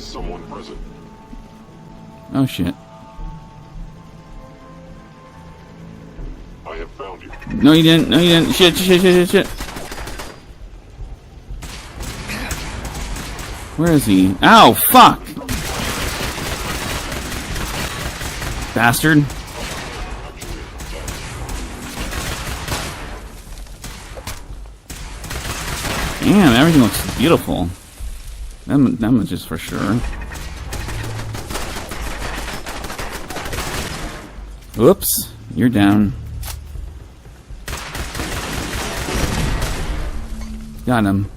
someone present? Oh shit. I have found you. No, you didn't. No, you didn't. Shit, shit, shit, shit, shit. Where is he? Ow, fuck! Bastard. Damn, everything looks beautiful. That much is for sure. Whoops, you're down. Got him.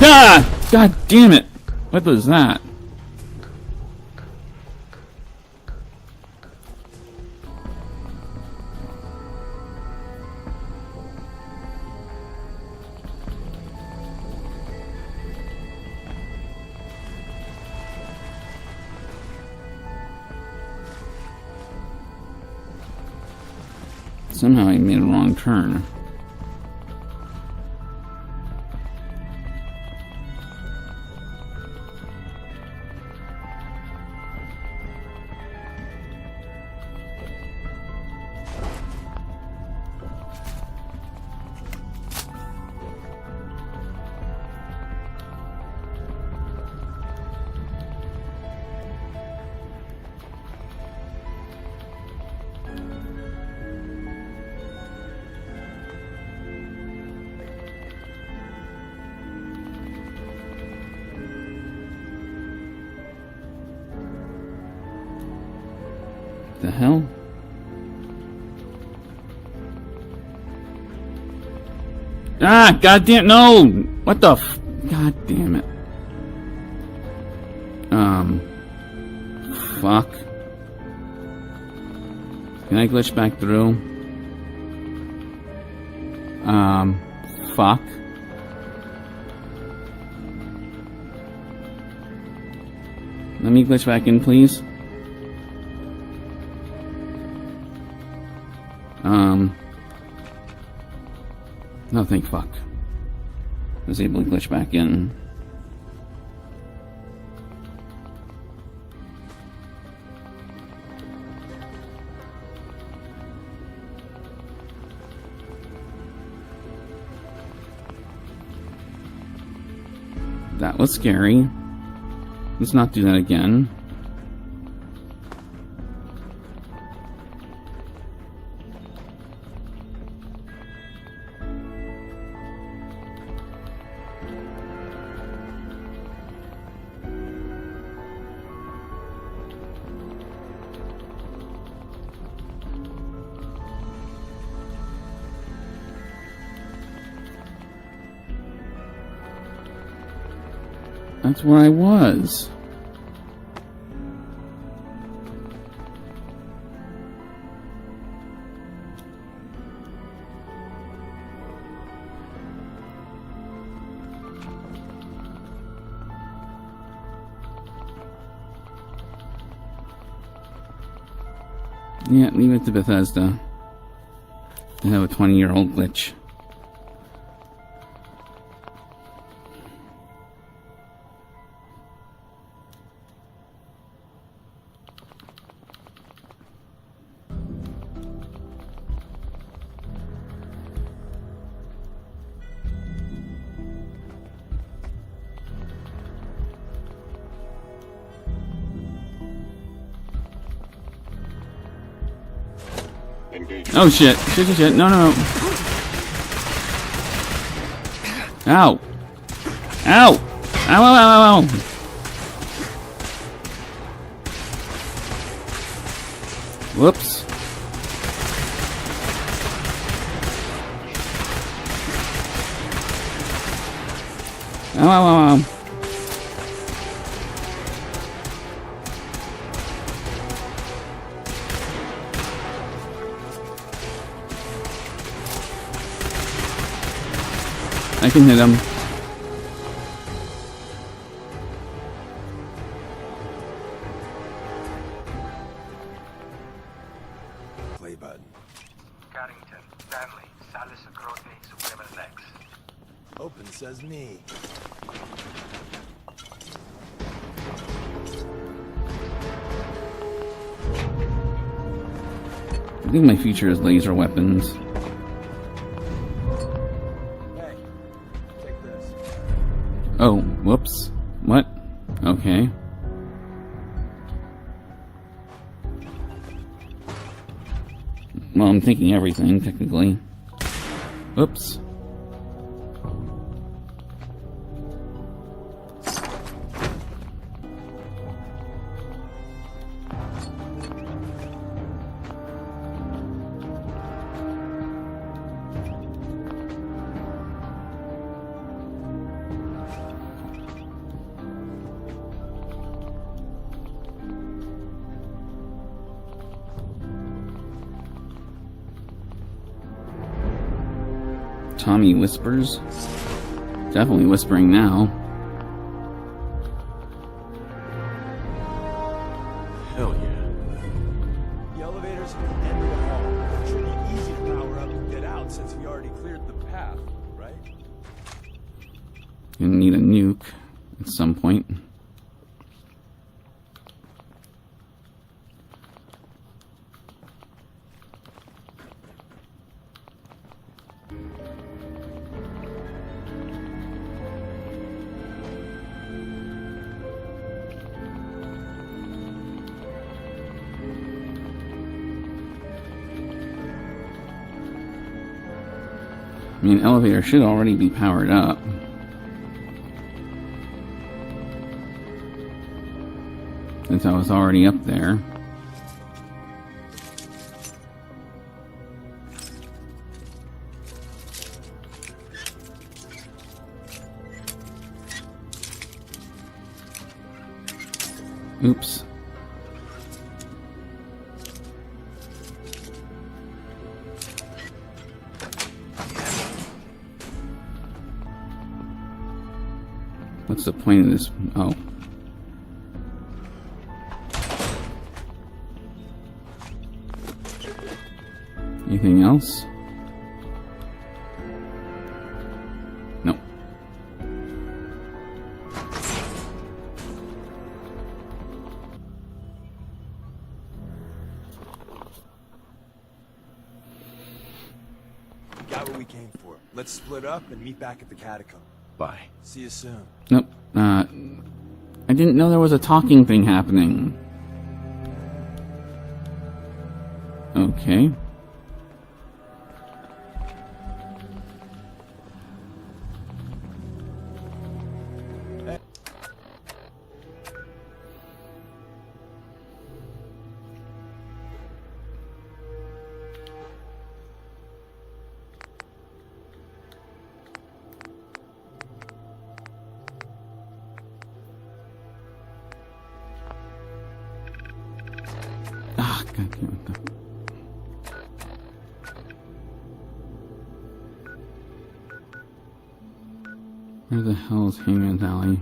Ah! God damn it! What was that? Somehow I made a wrong turn. The hell? Ah, goddamn, no! What the f... God damn it. Fuck. Can I glitch back through? Fuck. Let me glitch back in, please. No, thank fuck. I was able to glitch back in. That was scary. Let's not do that again. That's where I was. Yeah, leave it to Bethesda. They have a 20-year-old glitch. Oh shit. Shit, shit, shit. No, no, no. Ow. Ow. Ow, ow, ow, ow, ow. Whoops. Ow, ow, ow, ow. I can hit him. Play button. Carrington, Stanley, Salis Agrote, Suprema Lex. Open sesame. I think my future is laser weapons. Hey, take this. Oh, whoops. What? Okay. Well, I'm thinking everything, technically. Oops. Tommy whispers. Definitely whispering now. Hell yeah. The elevators at the end of the hall. It should be easy to power up and get out since we already cleared the path, right? Gonna need a nuke at some point. I mean, elevator should already be powered up. Since I was already up there. Oops. What's the point of this? Oh. Anything else? No. Got what we came for. Let's split up and meet back at the catacomb. Bye. See you soon. Nope. I didn't know there was a talking thing happening. Okay. Ah, God damn it. Where the hell is Hangman's Alley?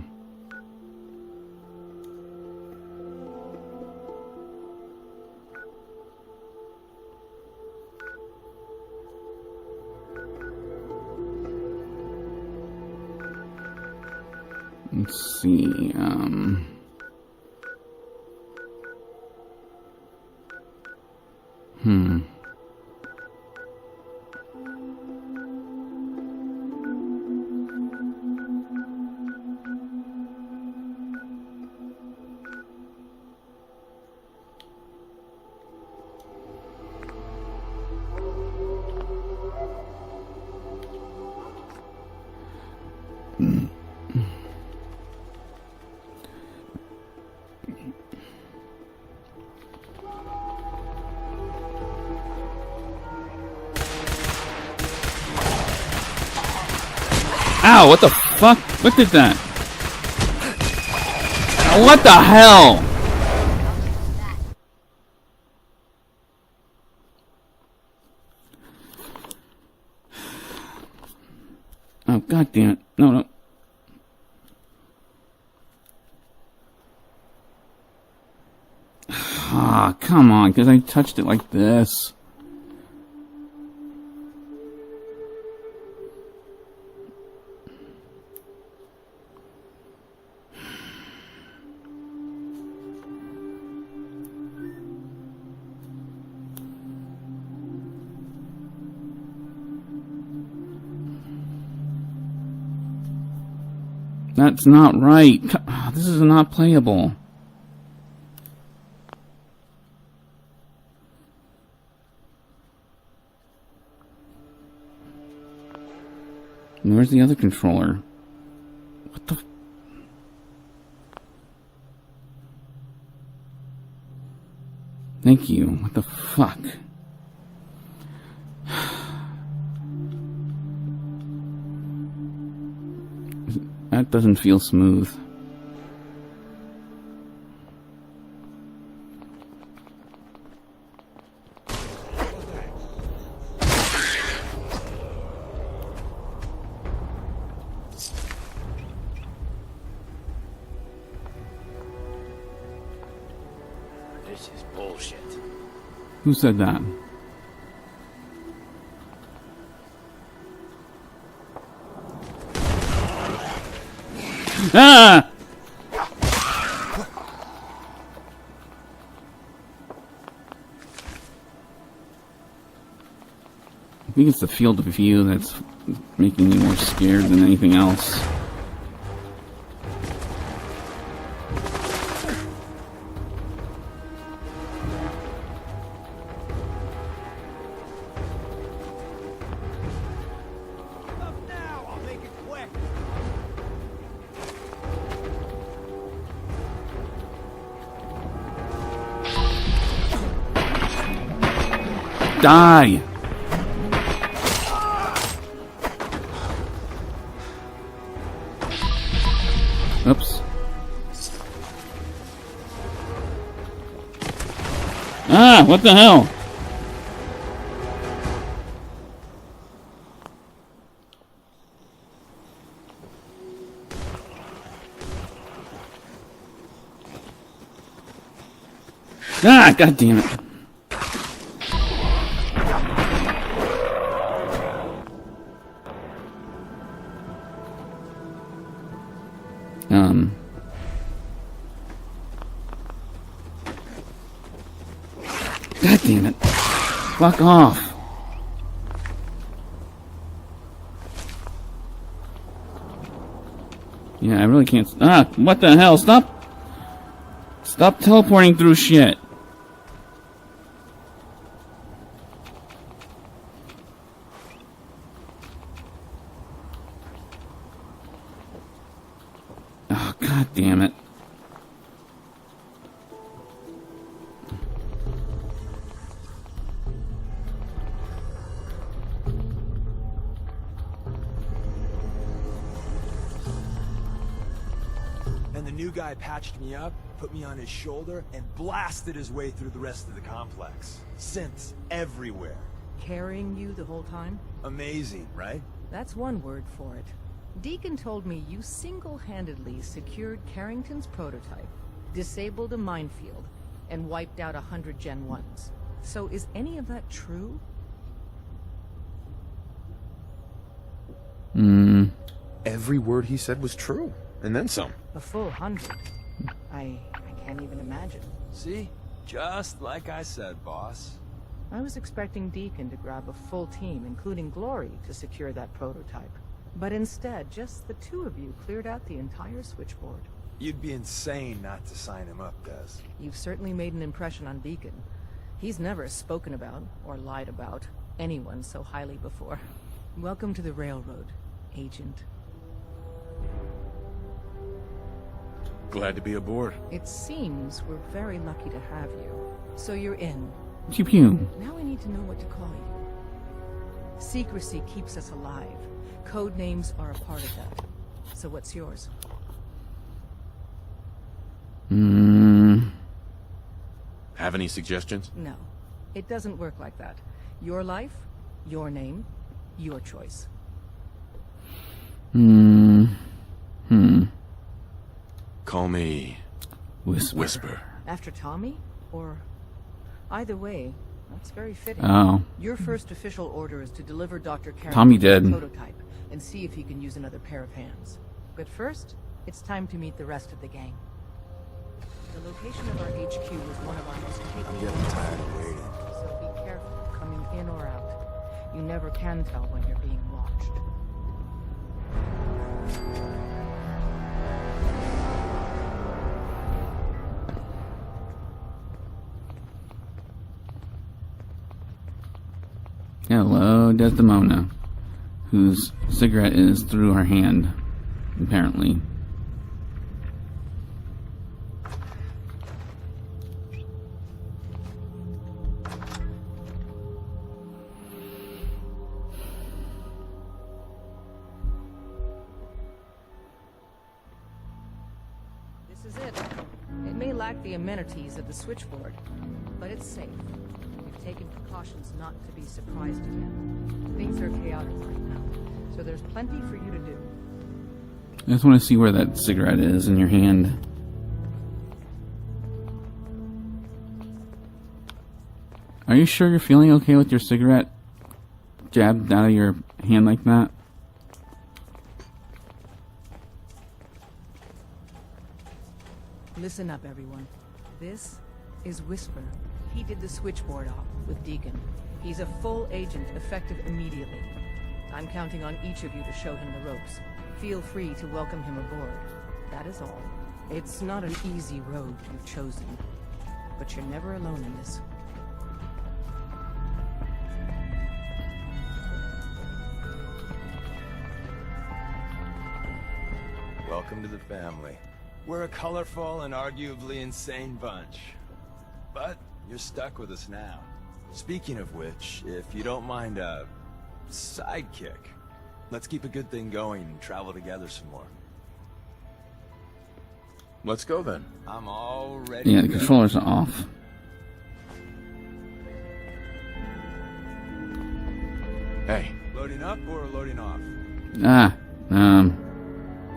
Let's see, Ow, what the fuck? What did that? What the hell? Oh, god damn it. No, no. Ah, come on, because I touched it like this. That's not right. This is not playable. And where's the other controller? What the... Thank you. What the fuck? That doesn't feel smooth. This is bullshit. Who said that? Ah! I think it's the field of view that's making me more scared than anything else. Die! Oops. Ah, what the hell? Ah, god damn it. God damn it. Fuck off. Yeah, I really can't. Ah, what the hell? Stop. Stop teleporting through shit. Oh, god damn it. And the new guy patched me up, put me on his shoulder, and blasted his way through the rest of the complex. Synths everywhere. Carrying you the whole time? Amazing, right? That's one word for it. Deacon told me you single-handedly secured Carrington's prototype, disabled a minefield, and wiped out 100 Gen 1s. So is any of that true? Every word he said was true, and then some. A full 100. I can't even imagine. See? Just like I said, boss. I was expecting Deacon to grab a full team, including Glory, to secure that prototype. But instead, just the two of you cleared out the entire switchboard. You'd be insane not to sign him up, Des. You've certainly made an impression on Deacon. He's never spoken about, or lied about, anyone so highly before. Welcome to the Railroad, Agent. Glad to be aboard. It seems we're very lucky to have you. So you're in. Pew pew. Now I need to know what to call you. Secrecy keeps us alive. Code names are a part of that. So what's yours? Have any suggestions? No. It doesn't work like that. Your life, your name, your choice. Call me Whisper. After Tommy? Or... Either way, that's very fitting. Oh. Your first official order is to deliver Dr. Carrington's Tommy dead. prototype and see if he can use another pair of hands. But first, it's time to meet the rest of the gang. The location of our HQ was one of our most I'm getting tired of waiting. so be careful coming in or out. You never can tell when you're being watched. Hello, Desdemona, whose cigarette is through her hand, apparently. This is it. It may lack the amenities of the switchboard, but it's safe. We've taken precautions not to be surprised again. Things are chaotic right now, so there's plenty for you to do. I just want to see where that cigarette is in your hand. Are you sure you're feeling okay with your cigarette jabbed out of your hand like that? Listen up, everyone. This is Whisper. He did the switchboard op with Deacon. He's a full agent, effective immediately. I'm counting on each of you to show him the ropes. Feel free to welcome him aboard. That is all. It's not an easy road you've chosen, but you're never alone in this. Welcome to the family. We're a colorful and arguably insane bunch. But you're stuck with us now. Speaking of which, if you don't mind a sidekick, let's keep a good thing going and travel together some more. Let's go then. I'm all ready. Yeah, to the go. controllers are off. Hey, Loading up or loading off?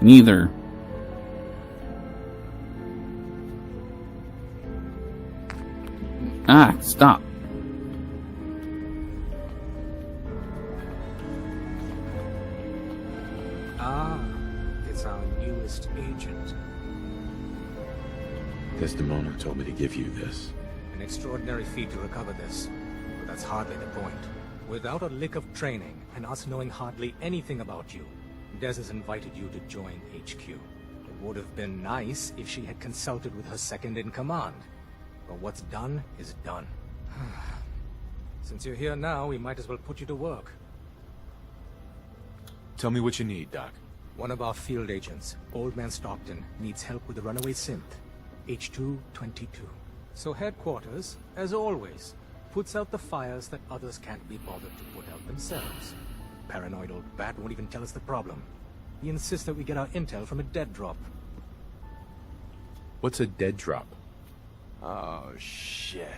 Neither. Stop. Ah, it's our newest agent. Desdemona told me to give you this. An extraordinary feat to recover this, but that's hardly the point. Without a lick of training, and us knowing hardly anything about you, Des has invited you to join HQ. It would have been nice if she had consulted with her second-in-command. But what's done is done. Since you're here now, we might as well put you to work. Tell me what you need, Doc. One of our field agents, Old Man Stockton, needs help with the runaway synth, H222. So headquarters, as always, puts out the fires that others can't be bothered to put out themselves. Paranoid old bat won't even tell us the problem. He insists that we get our intel from a dead drop. What's a dead drop? Oh, shit.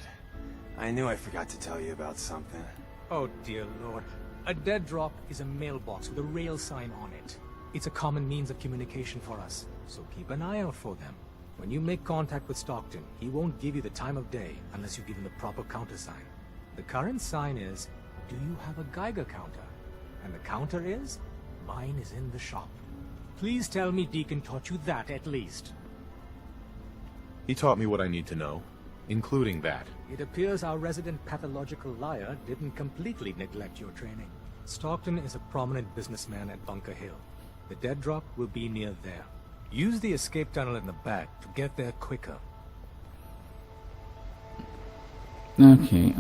I knew I forgot to tell you about something. Oh dear lord. A dead drop is a mailbox with a rail sign on it. It's a common means of communication for us, so keep an eye out for them. When you make contact with Stockton, he won't give you the time of day unless you give him the proper countersign. The current sign is, do you have a Geiger counter? And the counter is, mine is in the shop. Please tell me Deacon taught you that at least. He taught me what I need to know, including that. It appears our resident pathological liar didn't completely neglect your training. Stockton is a prominent businessman at Bunker Hill. The dead drop will be near there. Use the escape tunnel in the back to get there quicker. Okay,